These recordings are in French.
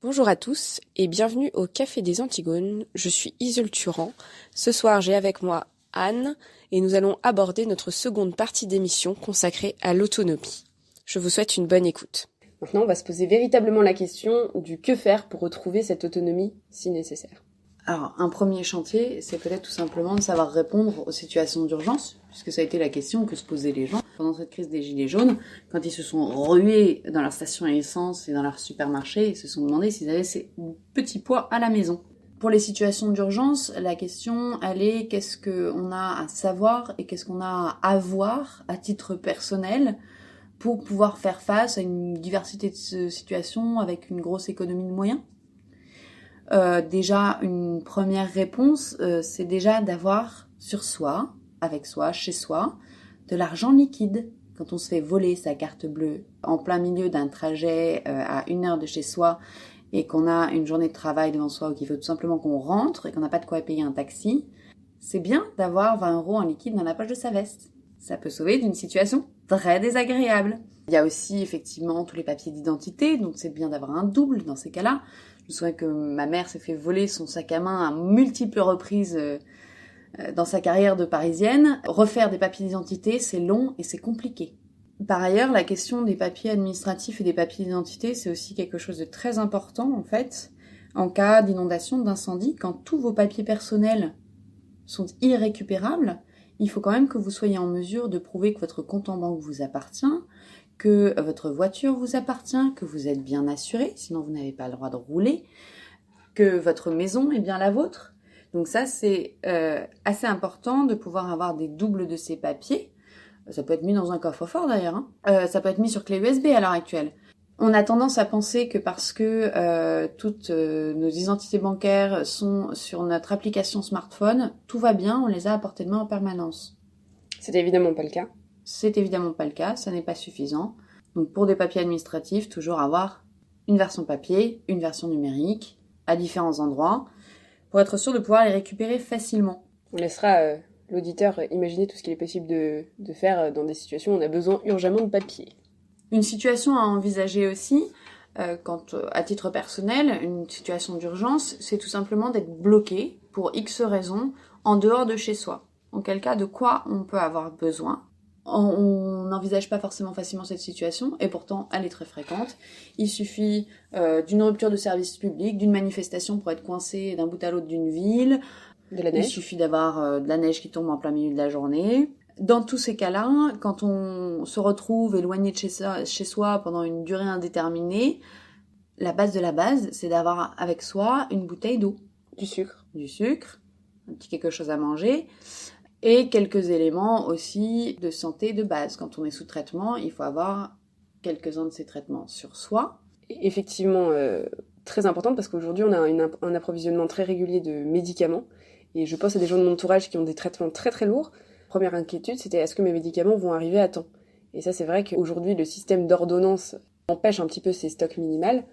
Bonjour à tous et bienvenue au Café des Antigones. Je suis Iseult Turan. Ce soir, j'ai avec moi Anne et nous allons aborder notre seconde partie d'émission consacrée à l'autonomie. Je vous souhaite une bonne écoute. Maintenant, on va se poser véritablement la question du que faire pour retrouver cette autonomie si nécessaire. Alors, un premier chantier, c'est peut-être tout simplement de savoir répondre aux situations d'urgence, puisque ça a été la question que se posaient les gens pendant cette crise des Gilets jaunes, quand ils se sont rués dans leur station à essence et dans leur supermarché, ils se sont demandé s'ils avaient ces petits pois à la maison. Pour les situations d'urgence, la question, elle est qu'est-ce qu'on a à savoir et qu'est-ce qu'on a à avoir à titre personnel pour pouvoir faire face à une diversité de situations avec une grosse économie de moyens. Déjà, une première réponse, c'est déjà d'avoir sur soi, avec soi, chez soi, de l'argent liquide. Quand on se fait voler sa carte bleue en plein milieu d'un trajet à 1 heure de chez soi et qu'on a une journée de travail devant soi ou qu'il faut tout simplement qu'on rentre et qu'on n'a pas de quoi payer un taxi, c'est bien d'avoir 20 € en liquide dans la poche de sa veste. Ça peut sauver d'une situation très désagréable. Il y a aussi effectivement tous les papiers d'identité, donc c'est bien d'avoir un double dans ces cas-là. Je me souviens que ma mère s'est fait voler son sac à main à multiples reprises dans sa carrière de parisienne. Refaire des papiers d'identité, c'est long et c'est compliqué. Par ailleurs, la question des papiers administratifs et des papiers d'identité, c'est aussi quelque chose de très important en fait. En cas d'inondation, d'incendie, quand tous vos papiers personnels sont irrécupérables, il faut quand même que vous soyez en mesure de prouver que votre compte en banque vous appartient, que votre voiture vous appartient, que vous êtes bien assuré, sinon vous n'avez pas le droit de rouler, que votre maison est bien la vôtre. Donc ça, c'est assez important de pouvoir avoir des doubles de ces papiers. Ça peut être mis dans un coffre-fort d'ailleurs. Ça peut être mis sur clé USB à l'heure actuelle. On a tendance à penser que parce que toutes nos identités bancaires sont sur notre application smartphone, tout va bien, on les a à portée de main en permanence. C'est évidemment pas le cas. C'est évidemment pas le cas, ça n'est pas suffisant. Donc pour des papiers administratifs, toujours avoir une version papier, une version numérique, à différents endroits, pour être sûr de pouvoir les récupérer facilement. On laissera l'auditeur imaginer tout ce qu'il est possible de faire dans des situations où on a besoin urgemment de papier. Une situation à envisager aussi, à titre personnel, une situation d'urgence, c'est tout simplement d'être bloqué pour X raisons en dehors de chez soi. En quel cas, de quoi on peut avoir besoin. On n'envisage pas forcément facilement cette situation, et pourtant elle est très fréquente. Il suffit d'une rupture de service public, d'une manifestation pour être coincé d'un bout à l'autre d'une ville. De la neige. Il suffit d'avoir de la neige qui tombe en plein milieu de la journée. Dans tous ces cas-là, quand on se retrouve éloigné de chez soi pendant une durée indéterminée, la base de la base, c'est d'avoir avec soi une bouteille d'eau. Du sucre, Un petit quelque chose à manger, et quelques éléments aussi de santé de base. Quand on est sous traitement, il faut avoir quelques-uns de ces traitements sur soi. Et effectivement, très importante parce qu'aujourd'hui on a un approvisionnement très régulier de médicaments et je pense à des gens de mon entourage qui ont des traitements très très lourds. Première inquiétude, c'était est-ce que mes médicaments vont arriver à temps? Et ça, c'est vrai qu'aujourd'hui, le système d'ordonnance empêche un petit peu ces stocks minimales.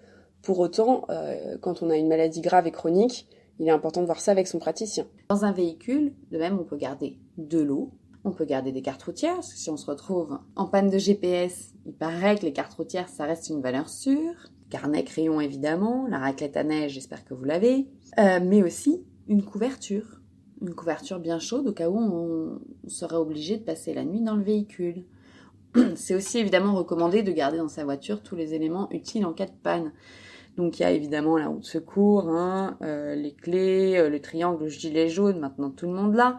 Pour autant, quand on a une maladie grave et chronique, il est important de voir ça avec son praticien. Dans un véhicule, de même, on peut garder de l'eau, on peut garder des cartes routières, parce que si on se retrouve en panne de GPS, il paraît que les cartes routières, ça reste une valeur sûre. Carnet, crayon, évidemment, la raclette à neige, j'espère que vous l'avez. Mais aussi une couverture bien chaude au cas où on serait obligé de passer la nuit dans le véhicule. C'est aussi évidemment recommandé de garder dans sa voiture tous les éléments utiles en cas de panne. Donc il y a évidemment la roue de secours, les clés, le triangle gilet jaune, maintenant tout le monde l'a.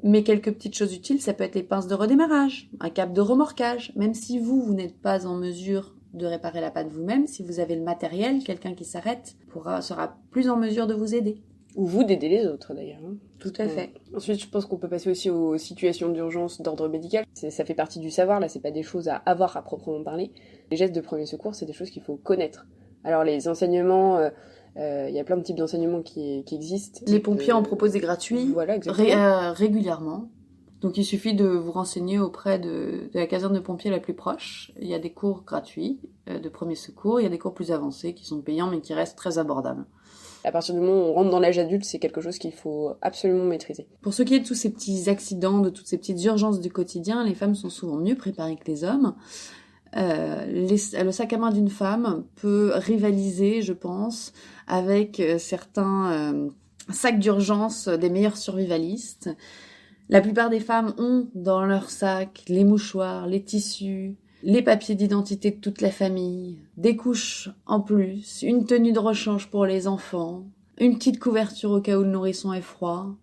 Mais quelques petites choses utiles, ça peut être les pinces de redémarrage, un câble de remorquage. Même si vous n'êtes pas en mesure de réparer la panne vous-même, si vous avez le matériel, quelqu'un qui s'arrête sera plus en mesure de vous aider. Ou vous d'aider les autres d'ailleurs. Tout à fait. Ensuite, je pense qu'on peut passer aussi aux situations d'urgence d'ordre médical. Ça fait partie du savoir, là, c'est pas des choses à avoir à proprement parler. Les gestes de premier secours, c'est des choses qu'il faut connaître. Alors les enseignements, il y a plein de types d'enseignements qui existent. Les pompiers en proposent des gratuits régulièrement. Donc il suffit de vous renseigner auprès de la caserne de pompiers la plus proche. Il y a des cours gratuits de premier secours, il y a des cours plus avancés qui sont payants mais qui restent très abordables. À partir du moment où on rentre dans l'âge adulte, c'est quelque chose qu'il faut absolument maîtriser. Pour ce qui est de tous ces petits accidents, de toutes ces petites urgences du quotidien, les femmes sont souvent mieux préparées que les hommes. Le sac à main d'une femme peut rivaliser, je pense, avec certains sacs d'urgence des meilleurs survivalistes. La plupart des femmes ont dans leur sac les mouchoirs, les tissus, les papiers d'identité de toute la famille, des couches en plus, une tenue de rechange pour les enfants, une petite couverture au cas où le nourrisson est froid,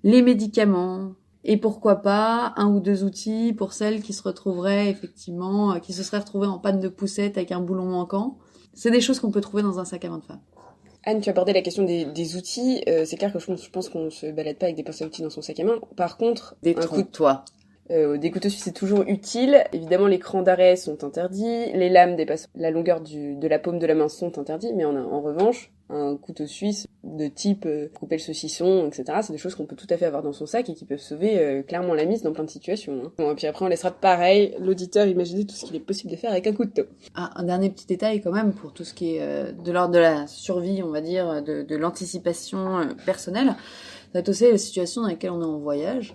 les médicaments, et pourquoi pas un ou deux outils pour celles qui se retrouveraient effectivement, qui se seraient retrouvées en panne de poussette avec un boulon manquant. C'est des choses qu'on peut trouver dans un sac à main de femme. Anne, tu abordais la question des outils. C'est clair que je pense qu'on se balade pas avec des pinces à outils dans son sac à main. Par contre, Détrompe-toi. Des couteaux suisses, c'est toujours utile. Évidemment, les crans d'arrêt sont interdits. Les lames dépassant la longueur de la paume de la main sont interdits. Mais en revanche, un couteau suisse de type couper le saucisson, etc., c'est des choses qu'on peut tout à fait avoir dans son sac et qui peuvent sauver clairement la mise dans plein de situations. Hein. Bon, et puis après, on laissera pareil l'auditeur imaginer tout ce qu'il est possible de faire avec un couteau. Ah, un dernier petit détail quand même pour tout ce qui est de l'ordre de la survie, on va dire, de l'anticipation personnelle. Ça va être aussi la situation dans laquelle on est en voyage.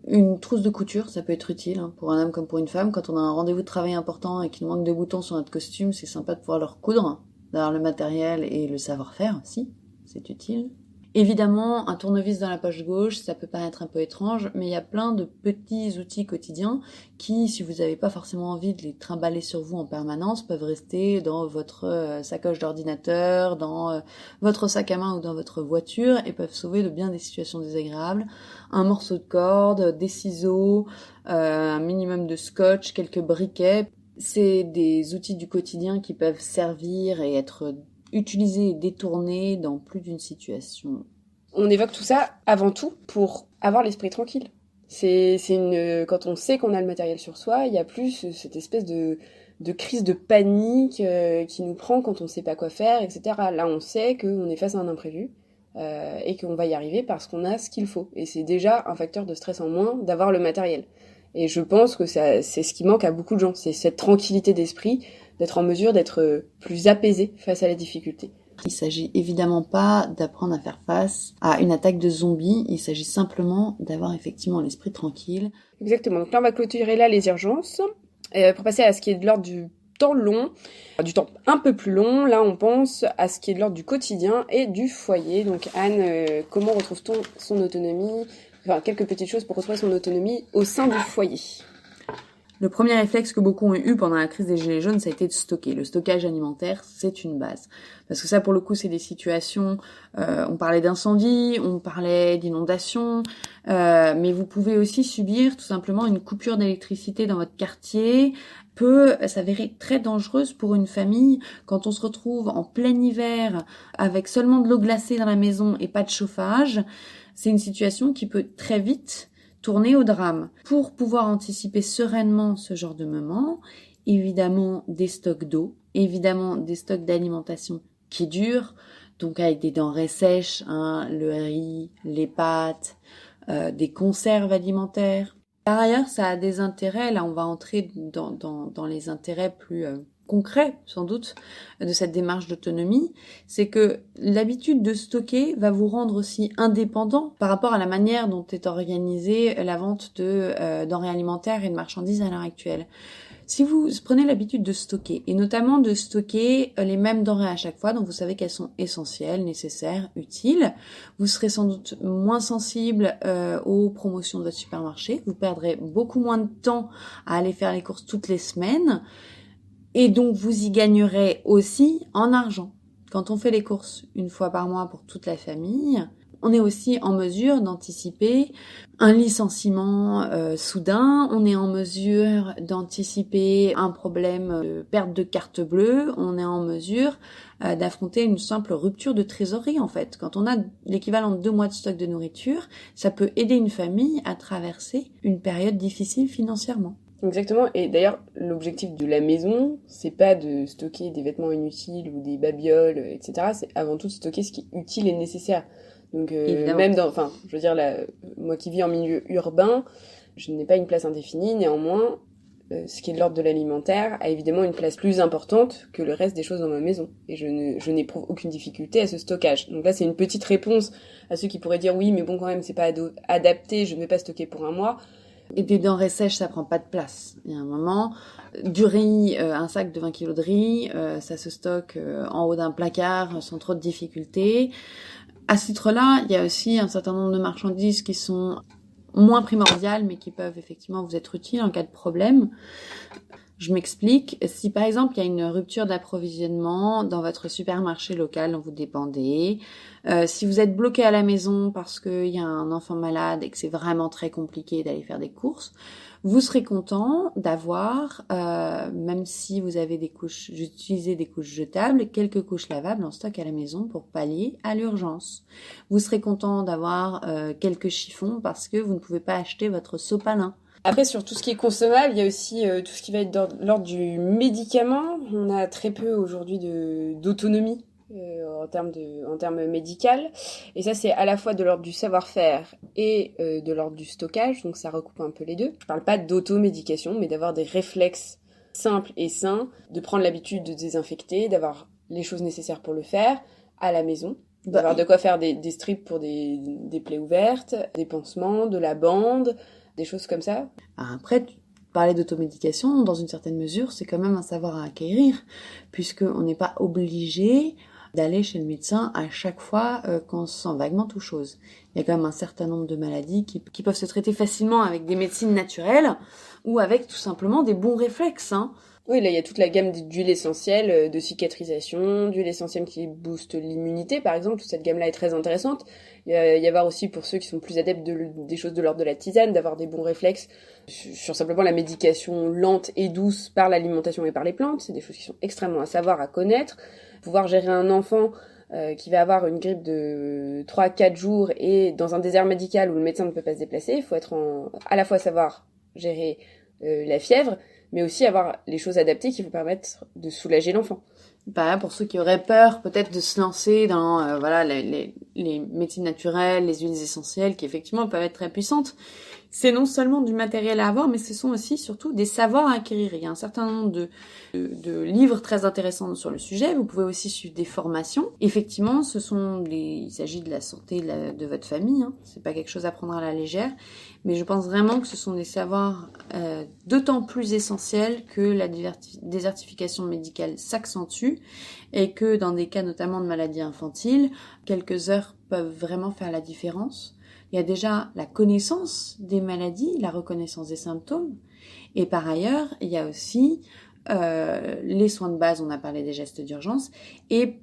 Une trousse de couture, ça peut être utile hein, pour un homme comme pour une femme. Quand on a un rendez-vous de travail important et qu'il manque de boutons sur notre costume, c'est sympa de pouvoir le recoudre, d'avoir le matériel et le savoir-faire aussi, c'est utile. Évidemment, un tournevis dans la poche gauche, ça peut paraître un peu étrange, mais il y a plein de petits outils quotidiens qui, si vous n'avez pas forcément envie de les trimballer sur vous en permanence, peuvent rester dans votre sacoche d'ordinateur, dans votre sac à main ou dans votre voiture et peuvent sauver de bien des situations désagréables. Un morceau de corde, des ciseaux, un minimum de scotch, quelques briquets. C'est des outils du quotidien qui peuvent servir et être utilisés et détournés dans plus d'une situation. On évoque tout ça avant tout pour avoir l'esprit tranquille. Quand on sait qu'on a le matériel sur soi, il y a plus cette espèce de crise de panique qui nous prend quand on sait pas quoi faire, etc. Là, on sait qu'on est face à un imprévu et qu'on va y arriver parce qu'on a ce qu'il faut. Et c'est déjà un facteur de stress en moins d'avoir le matériel. Et je pense que c'est ce qui manque à beaucoup de gens, c'est cette tranquillité d'esprit, d'être en mesure d'être plus apaisé face à la difficulté. Il s'agit évidemment pas d'apprendre à faire face à une attaque de zombies, il s'agit simplement d'avoir effectivement l'esprit tranquille. Exactement, donc là on va clôturer là les urgences, pour passer à ce qui est de l'ordre du temps long, du temps un peu plus long, là on pense à ce qui est de l'ordre du quotidien et du foyer. Donc Anne, comment retrouve-t-on son autonomie ? Enfin, quelques petites choses pour retrouver son autonomie au sein du foyer. Le premier réflexe que beaucoup ont eu pendant la crise des Gilets jaunes, ça a été de stocker. Le stockage alimentaire, c'est une base. Parce que ça, pour le coup, c'est des situations... on parlait d'incendie, on parlait d'inondation, mais vous pouvez aussi subir tout simplement une coupure d'électricité dans votre quartier, peut s'avérer très dangereuse pour une famille quand on se retrouve en plein hiver avec seulement de l'eau glacée dans la maison et pas de chauffage. C'est une situation qui peut très vite tourner au drame. Pour pouvoir anticiper sereinement ce genre de moment, évidemment des stocks d'eau, évidemment des stocks d'alimentation qui durent, donc avec des denrées sèches, le riz, les pâtes, des conserves alimentaires. Par ailleurs, ça a des intérêts, là on va entrer dans les intérêts plus concret, sans doute, de cette démarche d'autonomie, c'est que l'habitude de stocker va vous rendre aussi indépendant par rapport à la manière dont est organisée la vente de denrées alimentaires et de marchandises à l'heure actuelle. Si vous prenez l'habitude de stocker, et notamment de stocker les mêmes denrées à chaque fois, donc vous savez qu'elles sont essentielles, nécessaires, utiles, vous serez sans doute moins sensible aux promotions de votre supermarché, vous perdrez beaucoup moins de temps à aller faire les courses toutes les semaines, et donc, vous y gagnerez aussi en argent. Quand on fait les courses une fois par mois pour toute la famille, on est aussi en mesure d'anticiper un licenciement soudain, on est en mesure d'anticiper un problème de perte de carte bleue, on est en mesure d'affronter une simple rupture de trésorerie en fait. Quand on a l'équivalent de 2 mois de stock de nourriture, ça peut aider une famille à traverser une période difficile financièrement. Exactement, et d'ailleurs l'objectif de la maison, c'est pas de stocker des vêtements inutiles ou des babioles, etc. C'est avant tout de stocker ce qui est utile et nécessaire. Donc même je veux dire, moi qui vis en milieu urbain, je n'ai pas une place indéfinie, néanmoins, ce qui est de l'ordre de l'alimentaire a évidemment une place plus importante que le reste des choses dans ma maison. Et je n'éprouve aucune difficulté à ce stockage. Donc là, c'est une petite réponse à ceux qui pourraient dire oui, mais bon quand même, c'est pas adapté, je ne vais pas stocker pour un mois. Et des denrées sèches, ça prend pas de place. Il y a un moment, du riz, un sac de 20 kilos de riz, ça se stocke en haut d'un placard sans trop de difficultés. À ce titre-là, il y a aussi un certain nombre de marchandises qui sont moins primordiales, mais qui peuvent effectivement vous être utiles en cas de problème. Je m'explique. Si par exemple il y a une rupture d'approvisionnement dans votre supermarché local dont vous dépendez, si vous êtes bloqué à la maison parce qu'il y a un enfant malade et que c'est vraiment très compliqué d'aller faire des courses, vous serez content d'avoir, même si vous avez utilisé des couches jetables, quelques couches lavables en stock à la maison pour pallier à l'urgence. Vous serez content d'avoir quelques chiffons parce que vous ne pouvez pas acheter votre sopalin. Après, sur tout ce qui est consommable, il y a aussi tout ce qui va être de l'ordre du médicament. On a très peu aujourd'hui d'autonomie en termes médical. Et ça, c'est à la fois de l'ordre du savoir-faire et de l'ordre du stockage. Donc ça recoupe un peu les deux. Je parle pas d'automédication, mais d'avoir des réflexes simples et sains, de prendre l'habitude de désinfecter, d'avoir les choses nécessaires pour le faire à la maison. D'avoir de quoi faire des strips pour des plaies ouvertes, des pansements, de la bande, des choses comme ça. Après, parler d'automédication, dans une certaine mesure, c'est quand même un savoir à acquérir, puisqu'on n'est pas obligé d'aller chez le médecin à chaque fois qu'on se sent vaguement tout chose. Il y a quand même un certain nombre de maladies qui peuvent se traiter facilement avec des médecines naturelles ou avec tout simplement des bons réflexes. Oui, là, il y a toute la gamme d'huiles essentielles, de cicatrisation, d'huiles essentielles qui boostent l'immunité, par exemple. Toute cette gamme-là est très intéressante. Il va y avoir aussi, pour ceux qui sont plus adeptes des choses de l'ordre de la tisane, d'avoir des bons réflexes sur simplement la médication lente et douce par l'alimentation et par les plantes. C'est des choses qui sont extrêmement à savoir, à connaître. Pouvoir gérer un enfant qui va avoir une grippe de 3-4 jours et dans un désert médical où le médecin ne peut pas se déplacer, il faut être à la fois savoir gérer la fièvre, mais aussi avoir les choses adaptées qui vous permettent de soulager l'enfant. Pour ceux qui auraient peur peut-être de se lancer dans les médecines naturelles, les huiles essentielles qui effectivement peuvent être très puissantes, c'est non seulement du matériel à avoir, mais ce sont aussi surtout des savoirs à acquérir. Il y a un certain nombre de livres très intéressants sur le sujet. Vous pouvez aussi suivre des formations. Effectivement, il s'agit de la santé de votre famille. C'est pas quelque chose à prendre à la légère. Mais je pense vraiment que ce sont des savoirs d'autant plus essentiels que la désertification médicale s'accentue et que dans des cas notamment de maladies infantiles, quelques heures peuvent vraiment faire la différence. Il y a déjà la connaissance des maladies, la reconnaissance des symptômes. Et par ailleurs, il y a aussi les soins de base, on a parlé des gestes d'urgence, et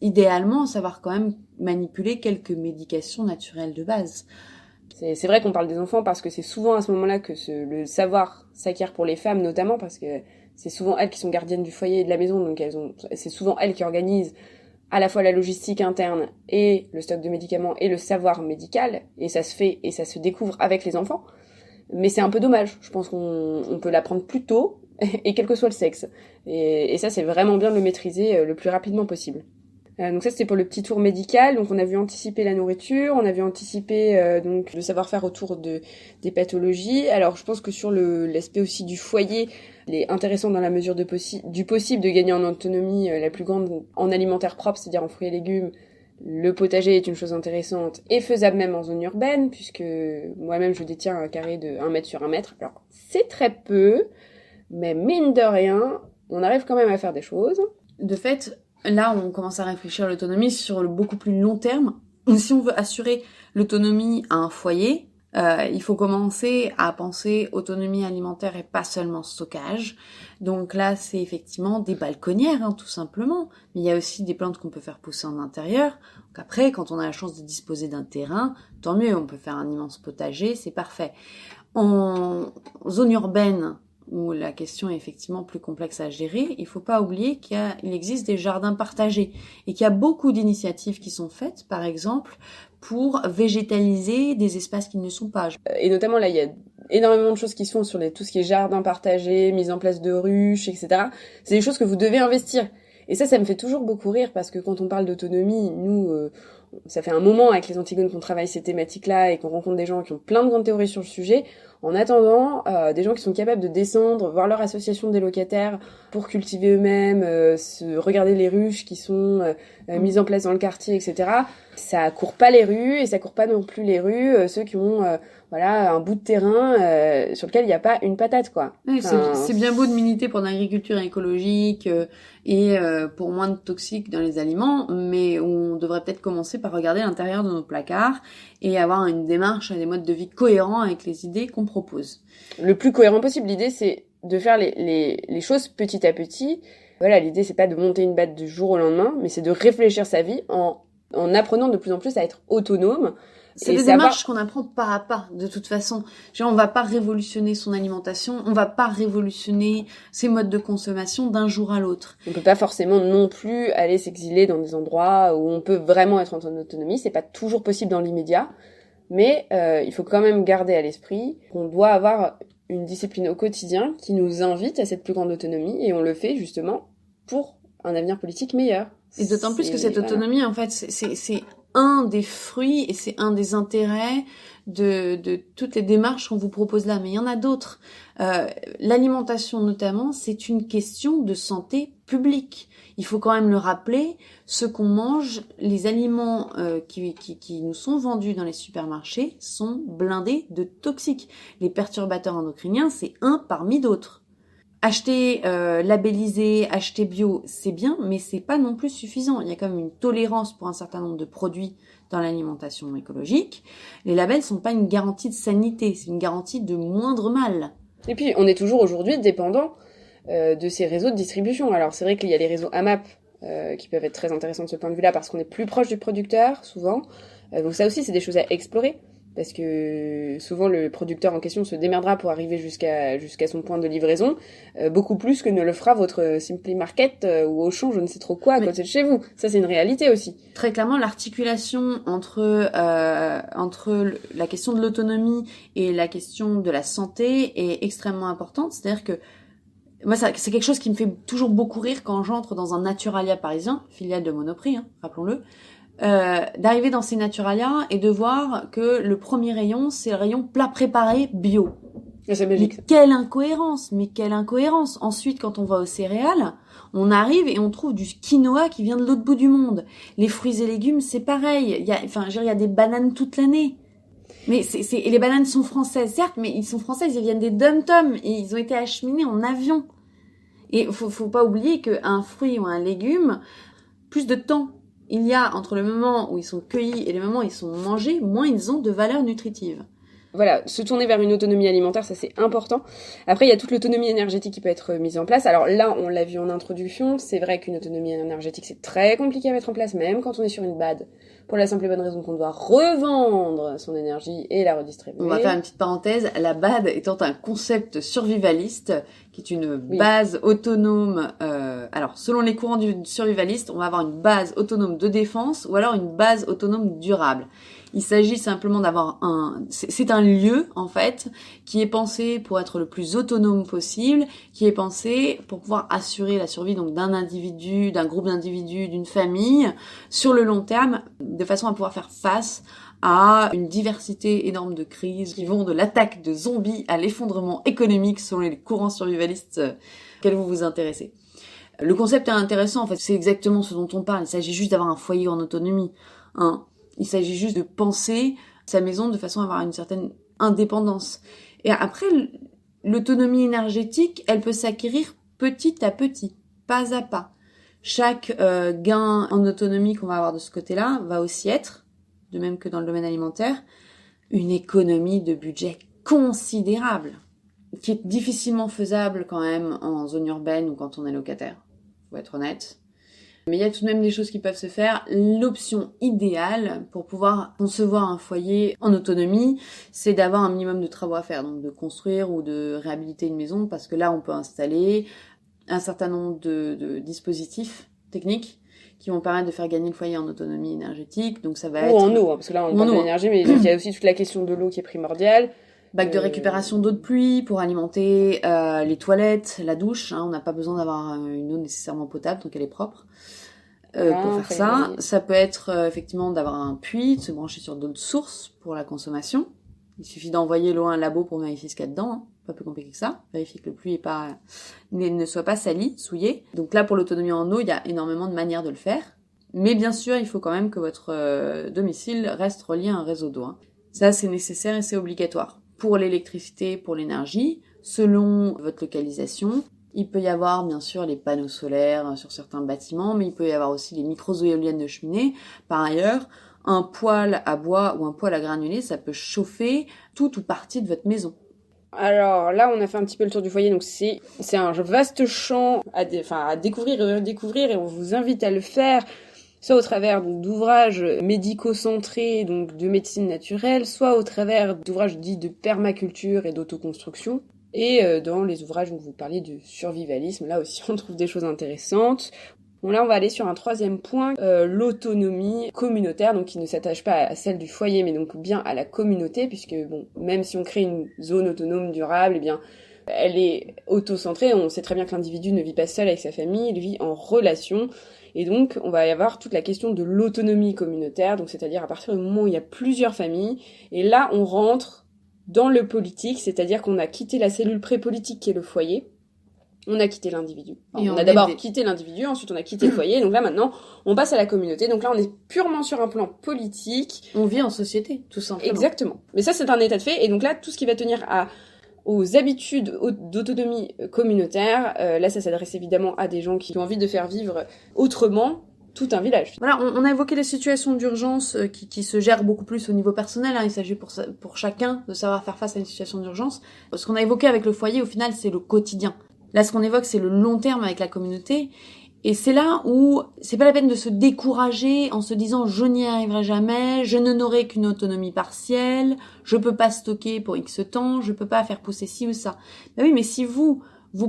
idéalement, savoir quand même manipuler quelques médications naturelles de base. C'est vrai qu'on parle des enfants parce que c'est souvent à ce moment-là que le savoir s'acquiert pour les femmes, notamment parce que c'est souvent elles qui sont gardiennes du foyer et de la maison, donc c'est souvent elles qui organisent à la fois la logistique interne et le stock de médicaments et le savoir médical, et ça se fait et ça se découvre avec les enfants. Mais c'est un peu dommage. Je pense qu'on peut l'apprendre plus tôt, et quel que soit le sexe. Et ça, c'est vraiment bien de le maîtriser le plus rapidement possible. Donc ça, c'était pour le petit tour médical. Donc on a vu anticiper la nourriture, on a vu anticiper donc le savoir-faire autour des pathologies. Alors je pense que sur l'aspect aussi du foyer, il est intéressant dans la mesure du possible de gagner en autonomie la plus grande en alimentaire propre, c'est-à-dire en fruits et légumes. Le potager est une chose intéressante et faisable même en zone urbaine, puisque moi-même je détiens un carré de 1 mètre sur 1 mètre. Alors c'est très peu, mais mine de rien, on arrive quand même à faire des choses. De fait, là, on commence à réfléchir à l'autonomie sur le beaucoup plus long terme. Si on veut assurer l'autonomie à un foyer, il faut commencer à penser autonomie alimentaire et pas seulement stockage. Donc là, c'est effectivement des balconnières, tout simplement. Mais il y a aussi des plantes qu'on peut faire pousser en intérieur. Donc après, quand on a la chance de disposer d'un terrain, tant mieux, on peut faire un immense potager, c'est parfait. En zone urbaine, où la question est effectivement plus complexe à gérer, il faut pas oublier qu'il existe des jardins partagés et qu'il y a beaucoup d'initiatives qui sont faites, par exemple, pour végétaliser des espaces qui ne sont pas. Et notamment là, il y a énormément de choses qui se font sur tout ce qui est jardin partagé, mise en place de ruches, etc. C'est des choses que vous devez investir. Et ça me fait toujours beaucoup rire parce que quand on parle d'autonomie, nous, ça fait un moment avec les Antigones qu'on travaille ces thématiques-là et qu'on rencontre des gens qui ont plein de grandes théories sur le sujet. En attendant, des gens qui sont capables de descendre, voir leur association des locataires pour cultiver eux-mêmes, regarder les ruches qui sont mises en place dans le quartier, etc. Ça court pas les rues et ça court pas non plus les rues ceux qui ont un bout de terrain sur lequel il n'y a pas une patate, quoi. Oui, c'est bien beau de militer pour une agriculture écologique et pour moins de toxiques dans les aliments, mais on devrait peut-être commencer par regarder l'intérieur de nos placards et avoir une démarche et des modes de vie cohérents avec les idées qu'on propose. Le plus cohérent possible. L'idée, c'est de faire les choses petit à petit. Voilà, l'idée, c'est pas de monter une batte du jour au lendemain, mais c'est de réfléchir sa vie en apprenant de plus en plus à être autonome. C'est des démarches qu'on apprend pas à pas, de toute façon. Genre, on va pas révolutionner son alimentation, on va pas révolutionner ses modes de consommation d'un jour à l'autre. On peut pas forcément non plus aller s'exiler dans des endroits où on peut vraiment être en autonomie. C'est pas toujours possible dans l'immédiat. Mais il faut quand même garder à l'esprit qu'on doit avoir une discipline au quotidien qui nous invite à cette plus grande autonomie. Et on le fait justement pour un avenir politique meilleur. Et d'autant plus que cette autonomie, en fait, c'est un des fruits et c'est un des intérêts de toutes les démarches qu'on vous propose là. Mais il y en a d'autres. L'alimentation notamment, c'est une question de santé publique. Il faut quand même le rappeler, ce qu'on mange, les aliments qui nous sont vendus dans les supermarchés sont blindés de toxiques. Les perturbateurs endocriniens, c'est un parmi d'autres. Acheter labellisé, acheter bio, c'est bien, mais c'est pas non plus suffisant. Il y a quand même une tolérance pour un certain nombre de produits dans l'alimentation écologique. Les labels sont pas une garantie de sanité, c'est une garantie de moindre mal. Et puis, on est toujours aujourd'hui dépendant de ces réseaux de distribution. Alors, c'est vrai qu'il y a les réseaux AMAP qui peuvent être très intéressants de ce point de vue-là parce qu'on est plus proche du producteur, souvent. Donc ça aussi, c'est des choses à explorer. Parce que souvent le producteur en question se démerdera pour arriver jusqu'à son point de livraison, beaucoup plus que ne le fera votre Simply Market ou Auchan, je ne sais trop quoi, à côté de chez vous. Ça, c'est une réalité aussi. Très clairement, l'articulation entre la question de l'autonomie et la question de la santé est extrêmement importante. C'est-à-dire que moi, c'est quelque chose qui me fait toujours beaucoup rire quand j'entre dans un Naturalia parisien, filiale de Monoprix, rappelons-le. D'arriver dans ces Naturalia et de voir que le premier rayon, c'est le rayon plat préparé bio. C'est magique. Mais quelle incohérence. Ensuite, quand on va aux céréales, on arrive et on trouve du quinoa qui vient de l'autre bout du monde. Les fruits et légumes, c'est pareil. Il y a des bananes toute l'année. Mais et les bananes sont françaises, certes, mais ils sont françaises, ils viennent des dom-toms et ils ont été acheminés en avion. Et faut pas oublier qu'un fruit ou un légume, plus de temps il y a entre le moment où ils sont cueillis et le moment où ils sont mangés, moins ils ont de valeur nutritive. Voilà, se tourner vers une autonomie alimentaire, ça c'est important. Après, il y a toute l'autonomie énergétique qui peut être mise en place. Alors là, on l'a vu en introduction, c'est vrai qu'une autonomie énergétique, c'est très compliqué à mettre en place, même quand on est sur une BAD, pour la simple et bonne raison qu'on doit revendre son énergie et la redistribuer. On va faire une petite parenthèse, la BAD étant un concept survivaliste, qui est une base autonome. Alors, selon les courants du survivaliste, on va avoir une base autonome de défense ou alors une base autonome durable. Il s'agit simplement d'avoir c'est un lieu, en fait, qui est pensé pour être le plus autonome possible, qui est pensé pour pouvoir assurer la survie, donc, d'un individu, d'un groupe d'individus, d'une famille, sur le long terme, de façon à pouvoir faire face à une diversité énorme de crises qui vont de l'attaque de zombies à l'effondrement économique selon les courants survivalistes auxquels vous vous intéressez. Le concept est intéressant, en fait, c'est exactement ce dont on parle. Il s'agit juste d'avoir un foyer en autonomie, Il s'agit juste de penser sa maison de façon à avoir une certaine indépendance. Et après, l'autonomie énergétique, elle peut s'acquérir petit à petit, pas à pas. Chaque gain en autonomie qu'on va avoir de ce côté-là va aussi être, de même que dans le domaine alimentaire, une économie de budget considérable, qui est difficilement faisable quand même en zone urbaine ou quand on est locataire, faut être honnête. Mais il y a tout de même des choses qui peuvent se faire. L'option idéale pour pouvoir concevoir un foyer en autonomie, c'est d'avoir un minimum de travaux à faire, donc de construire ou de réhabiliter une maison, parce que là, on peut installer un certain nombre de dispositifs techniques qui vont permettre de faire gagner le foyer en autonomie énergétique. Donc ça va être... Ou en eau, parce que là, on parle d'énergie, mais il y a aussi toute la question de l'eau qui est primordiale. Bac de récupération d'eau de pluie pour alimenter les toilettes, la douche. On n'a pas besoin d'avoir une eau nécessairement potable, donc elle est propre. pour faire ça. Ça peut être effectivement d'avoir un puits, de se brancher sur d'autres sources pour la consommation. Il suffit d'envoyer l'eau à un labo pour vérifier ce qu'il y a dedans, hein. Pas plus compliqué que ça. Vérifier que le puits ne soit pas sali, souillé. Donc là, pour l'autonomie en eau, il y a énormément de manières de le faire. Mais bien sûr, il faut quand même que votre domicile reste relié à un réseau d'eau, hein. Ça, c'est nécessaire et c'est obligatoire. Pour l'électricité, pour l'énergie, selon votre localisation, il peut y avoir bien sûr les panneaux solaires sur certains bâtiments, mais il peut y avoir aussi les micro-éoliennes de cheminée. Par ailleurs, un poêle à bois ou un poêle à granulés, ça peut chauffer tout ou partie de votre maison. Alors là, on a fait un petit peu le tour du foyer, donc c'est un vaste champ à découvrir et redécouvrir, et on vous invite à le faire, soit au travers d'ouvrages médico-centrés, donc de médecine naturelle, soit au travers d'ouvrages dits de permaculture et d'autoconstruction. Et dans les ouvrages où vous parliez de survivalisme, là aussi on trouve des choses intéressantes. Bon, là on va aller sur un troisième point, l'autonomie communautaire, donc qui ne s'attache pas à celle du foyer, mais donc bien à la communauté, puisque bon, même si on crée une zone autonome durable, eh bien elle est auto-centrée. On sait très bien que l'individu ne vit pas seul avec sa famille, il vit en relation. Et donc, on va y avoir toute la question de l'autonomie communautaire, donc c'est-à-dire à partir du moment où il y a plusieurs familles. Et là, on rentre dans le politique, c'est-à-dire qu'on a quitté la cellule pré-politique qui est le foyer. On a quitté l'individu. Enfin, on a d'abord quitté l'individu, ensuite on a quitté le foyer. Donc là, maintenant, on passe à la communauté. Donc là, on est purement sur un plan politique. On vit en société, tout simplement. Exactement. Mais ça, c'est un état de fait. Et donc là, tout ce qui va tenir aux habitudes d'autonomie communautaire, là ça s'adresse évidemment à des gens qui ont envie de faire vivre autrement tout un village. Voilà, on a évoqué les situations d'urgence qui se gèrent beaucoup plus au niveau personnel, hein. Il s'agit pour chacun de savoir faire face à une situation d'urgence. Ce qu'on a évoqué avec le foyer, au final, c'est le quotidien. Là, ce qu'on évoque, c'est le long terme avec la communauté. Et c'est là où c'est pas la peine de se décourager en se disant je n'y arriverai jamais, je ne n'aurai qu'une autonomie partielle, je peux pas stocker pour X temps, je peux pas faire pousser ci ou ça. Ben oui, mais si vous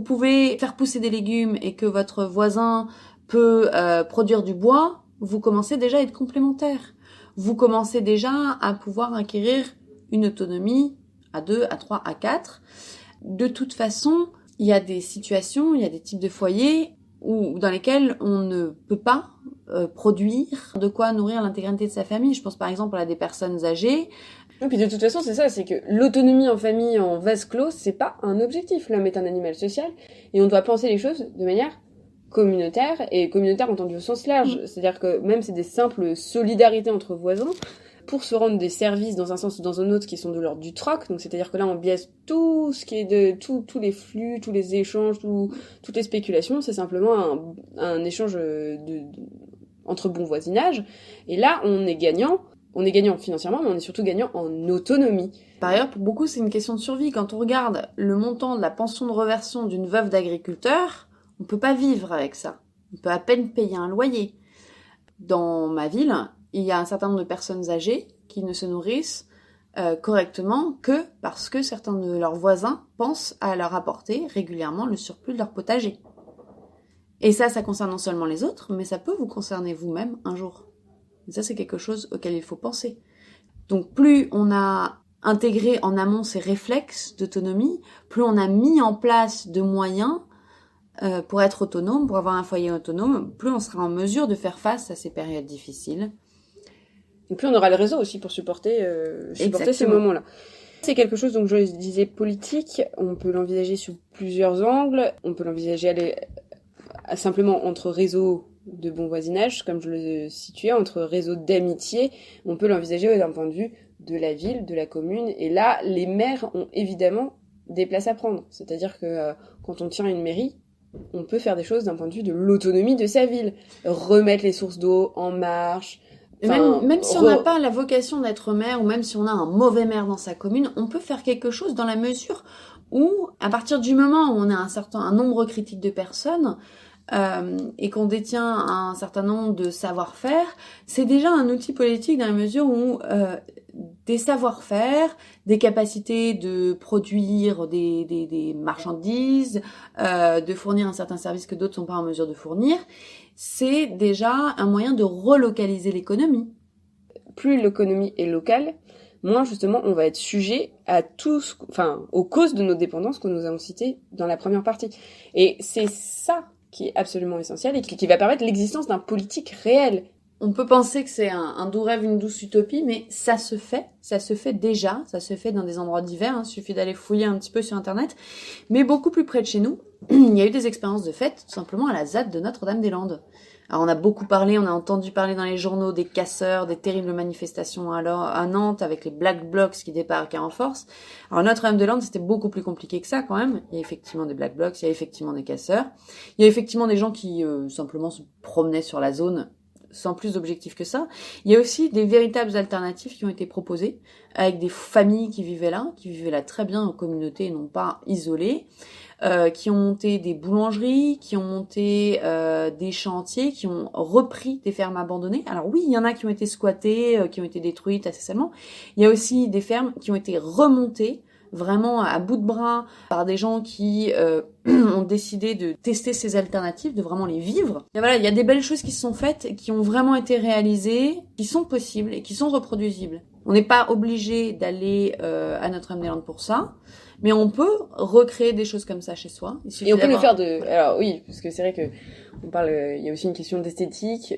pouvez faire pousser des légumes et que votre voisin peut produire du bois, vous commencez déjà à être complémentaire. Vous commencez déjà à pouvoir acquérir une autonomie à 2, à 3, à 4. De toute façon, il y a des situations, il y a des types de foyers dans lesquels on ne peut pas produire de quoi nourrir l'intégralité de sa famille. Je pense par exemple à des personnes âgées. Et puis de toute façon, c'est ça, c'est que l'autonomie en famille, en vase clos, c'est pas un objectif. L'homme est un animal social et on doit penser les choses de manière communautaire, et communautaire entendu au sens large. C'est-à-dire que même c'est des simples solidarités entre voisins, pour se rendre des services dans un sens ou dans un autre qui sont de l'ordre du troc, donc c'est-à-dire que là on biaise tout ce qui est de tous les flux, tous les échanges, toutes les spéculations, c'est simplement un échange entre bon voisinage, et là on est gagnant financièrement, mais on est surtout gagnant en autonomie. Par ailleurs, pour beaucoup, c'est une question de survie. Quand on regarde le montant de la pension de reversion d'une veuve d'agriculteur, on peut pas vivre avec ça. On peut à peine payer un loyer. Dans ma ville, il y a un certain nombre de personnes âgées qui ne se nourrissent correctement que parce que certains de leurs voisins pensent à leur apporter régulièrement le surplus de leur potager. Et ça concerne non seulement les autres, mais ça peut vous concerner vous-même un jour. Et ça, c'est quelque chose auquel il faut penser. Donc, plus on a intégré en amont ces réflexes d'autonomie, plus on a mis en place de moyens pour être autonome, pour avoir un foyer autonome, plus on sera en mesure de faire face à ces périodes difficiles. Et plus on aura le réseau aussi pour supporter ces moments-là. C'est quelque chose, donc je disais politique, on peut l'envisager sous plusieurs angles, on peut l'envisager simplement entre réseaux de bon voisinage, comme je le situais, entre réseaux d'amitié, on peut l'envisager d'un point de vue de la ville, de la commune, et là, les maires ont évidemment des places à prendre. C'est-à-dire que quand on tient une mairie, on peut faire des choses d'un point de vue de l'autonomie de sa ville. Remettre les sources d'eau en marche. Même si on n'a pas la vocation d'être maire, ou même si on a un mauvais maire dans sa commune, on peut faire quelque chose dans la mesure où, à partir du moment où on a un nombre critique de personnes, et qu'on détient un certain nombre de savoir-faire, c'est déjà un outil politique dans la mesure où des savoir-faire, des capacités de produire des marchandises, de fournir un certain service que d'autres sont pas en mesure de fournir, c'est déjà un moyen de relocaliser l'économie. Plus l'économie est locale, moins justement on va être sujet à aux causes de nos dépendances que nous avons citées dans la première partie. Et c'est ça qui est absolument essentiel et qui va permettre l'existence d'un politique réel. On peut penser que c'est un doux rêve, une douce utopie, mais ça se fait déjà, ça se fait dans des endroits divers, il suffit d'aller fouiller un petit peu sur Internet, mais beaucoup plus près de chez nous, il y a eu des expériences de fête, tout simplement à la ZAD de Notre-Dame-des-Landes. Alors on a beaucoup parlé, on a entendu parler dans les journaux des casseurs, des terribles manifestations à Nantes avec les Black Blocs qui débarquaient en force. Alors Notre-Dame-des-Landes, c'était beaucoup plus compliqué que ça quand même. Il y a effectivement des Black Blocs, il y a effectivement des casseurs, il y a effectivement des gens qui simplement se promenaient sur la zone sans plus d'objectifs que ça. Il y a aussi des véritables alternatives qui ont été proposées avec des familles qui vivaient là très bien en communauté et non pas isolées, qui ont monté des boulangeries, qui ont monté des chantiers, qui ont repris des fermes abandonnées. Alors oui, il y en a qui ont été squattées, qui ont été détruites assez seulement. Il y a aussi des fermes qui ont été remontées vraiment à bout de bras par des gens qui ont décidé de tester ces alternatives, de vraiment les vivre. Et voilà, il y a des belles choses qui se sont faites, qui ont vraiment été réalisées, qui sont possibles et qui sont reproduisibles. On n'est pas obligé d'aller à Notre-Dame-des-Landes pour ça, mais on peut recréer des choses comme ça chez soi. Et on peut le faire alors oui, parce que c'est vrai que on parle, il y a aussi une question d'esthétique,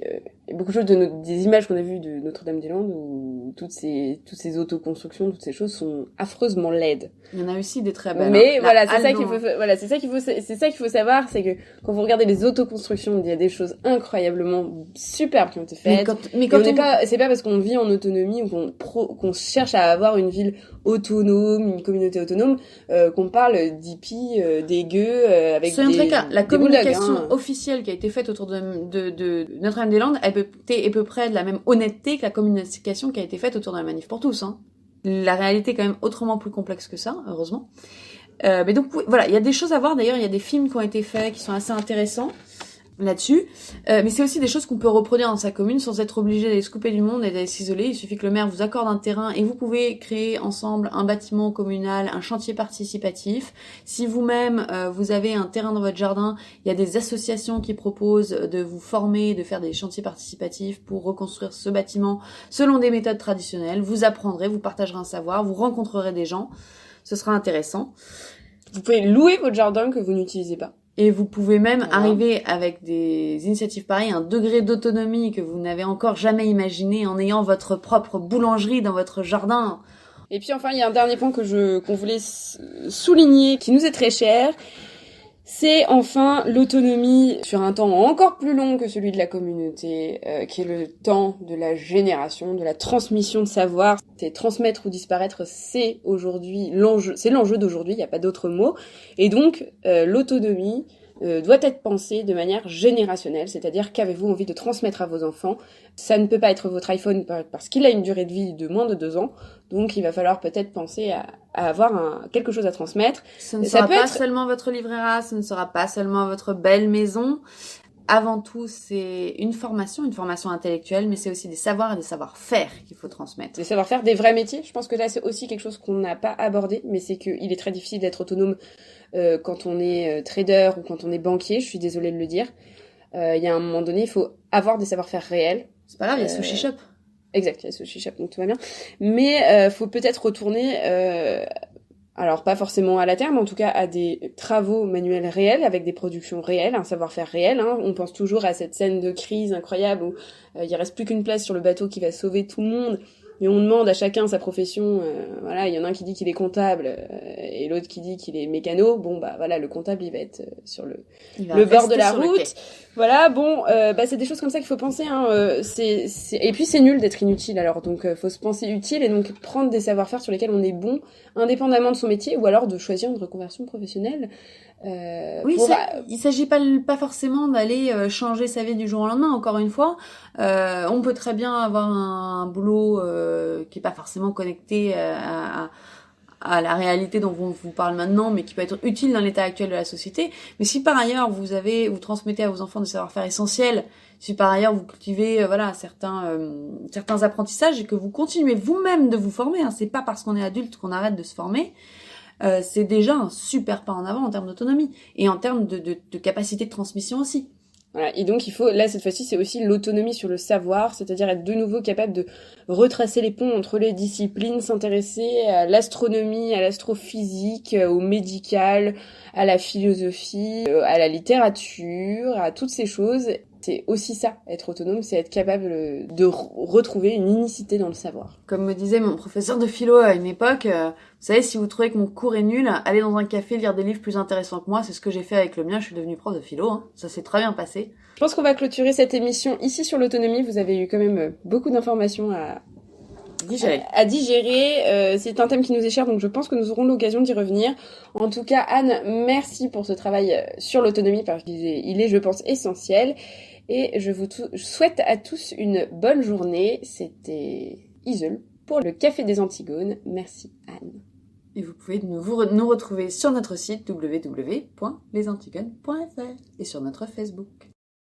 et beaucoup de choses des images qu'on a vues de Notre-Dame-des-Landes où toutes ces autoconstructions, toutes ces choses sont affreusement laides. Il y en a aussi des très belles. Mais voilà, c'est ça qu'il faut savoir, c'est que quand vous regardez les autoconstructions, il y a des choses incroyablement superbes qui ont été faites. C'est pas parce qu'on vit en autonomie ou qu'on cherche à avoir une ville autonome, une communauté autonome, qu'on parle d'hippies, des gueux, avec soyons très clairs, la communication bulldogs, officielle qui a été faite autour de Notre-Dame-des-Landes, elle est à peu près de la même honnêteté que la communication qui a été faite autour de la Manif pour tous. La réalité est quand même autrement plus complexe que ça, heureusement. Mais donc voilà, il y a des choses à voir. D'ailleurs, il y a des films qui ont été faits qui sont assez intéressants là-dessus. Mais c'est aussi des choses qu'on peut reproduire dans sa commune sans être obligé d'aller se couper du monde et d'aller s'isoler. Il suffit que le maire vous accorde un terrain et vous pouvez créer ensemble un bâtiment communal, un chantier participatif. Si vous-même, vous avez un terrain dans votre jardin, il y a des associations qui proposent de vous former, de faire des chantiers participatifs pour reconstruire ce bâtiment selon des méthodes traditionnelles. Vous apprendrez, vous partagerez un savoir, vous rencontrerez des gens. Ce sera intéressant. Vous pouvez louer votre jardin que vous n'utilisez pas. Et vous pouvez même arriver avec des initiatives pareilles, un degré d'autonomie que vous n'avez encore jamais imaginé en ayant votre propre boulangerie dans votre jardin. Et puis enfin, il y a un dernier point qu'on voulait souligner, qui nous est très cher. C'est enfin l'autonomie sur un temps encore plus long que celui de la communauté, qui est le temps de la génération, de la transmission de savoir. C'est transmettre ou disparaître, c'est aujourd'hui l'enjeu, c'est l'enjeu d'aujourd'hui, il n'y a pas d'autre mot. Et donc, l'autonomie doit être pensée de manière générationnelle, c'est-à-dire qu'avez-vous envie de transmettre à vos enfants. Ça ne peut pas être votre iPhone parce qu'il a une durée de vie de moins de 2 ans, donc il va falloir peut-être penser à avoir quelque chose à transmettre. Ce ne sera pas seulement votre livret A, ce ne sera pas seulement votre belle maison. Avant tout, c'est une formation intellectuelle, mais c'est aussi des savoirs et des savoir-faire qu'il faut transmettre. Des savoir-faire, des vrais métiers. Je pense que là, c'est aussi quelque chose qu'on n'a pas abordé, mais c'est qu'il est très difficile d'être autonome quand on est trader ou quand on est banquier. Je suis désolée de le dire. Il y a un moment donné, il faut avoir des savoir-faire réels. C'est pas grave, il y a Sushi Shop. Exact, il y a Sushi Shop, donc tout va bien. Mais faut peut-être retourner... alors pas forcément à la terre, mais en tout cas à des travaux manuels réels, avec des productions réelles, un savoir-faire réel. On pense toujours à cette scène de crise incroyable où il reste plus qu'une place sur le bateau qui va sauver tout le monde, et on demande à chacun sa profession. Voilà, il y en a un qui dit qu'il est comptable et l'autre qui dit qu'il est mécano. Bon bah voilà, le comptable il va être sur le bord de la route. Voilà, bon, c'est des choses comme ça qu'il faut penser. Et puis c'est nul d'être inutile. Alors donc faut se penser utile et donc prendre des savoir-faire sur lesquels on est bon, indépendamment de son métier, ou alors de choisir une reconversion professionnelle. Il s'agit pas forcément d'aller changer sa vie du jour au lendemain. Encore une fois, on peut très bien avoir un boulot qui est pas forcément connecté à la réalité dont on vous parle maintenant, mais qui peut être utile dans l'état actuel de la société. Mais si par ailleurs vous transmettez à vos enfants des savoir-faire essentiels, si par ailleurs vous cultivez certains apprentissages et que vous continuez vous-même de vous former, c'est pas parce qu'on est adulte qu'on arrête de se former. C'est déjà un super pas en avant en termes d'autonomie et en termes de capacité de transmission aussi. Voilà. Et donc, là, cette fois-ci, c'est aussi l'autonomie sur le savoir, c'est-à-dire être de nouveau capable de retracer les ponts entre les disciplines, s'intéresser à l'astronomie, à l'astrophysique, au médical, à la philosophie, à la littérature, à toutes ces choses. C'est aussi ça, être autonome, c'est être capable de retrouver une unicité dans le savoir. Comme me disait mon professeur de philo à une époque, vous savez, si vous trouvez que mon cours est nul, allez dans un café lire des livres plus intéressants que moi, c'est ce que j'ai fait avec le mien, je suis devenue prof de philo, hein. Ça s'est très bien passé. Je pense qu'on va clôturer cette émission ici sur l'autonomie, vous avez eu quand même beaucoup d'informations à digérer. C'est un thème qui nous est cher, donc je pense que nous aurons l'occasion d'y revenir. En tout cas, Anne, merci pour ce travail sur l'autonomie, parce qu'il est, je pense, essentiel. Et je vous souhaite à tous une bonne journée. C'était Isole pour le Café des Antigones. Merci, Anne. Et vous pouvez nous retrouver sur notre site www.lesantigones.fr et sur notre Facebook.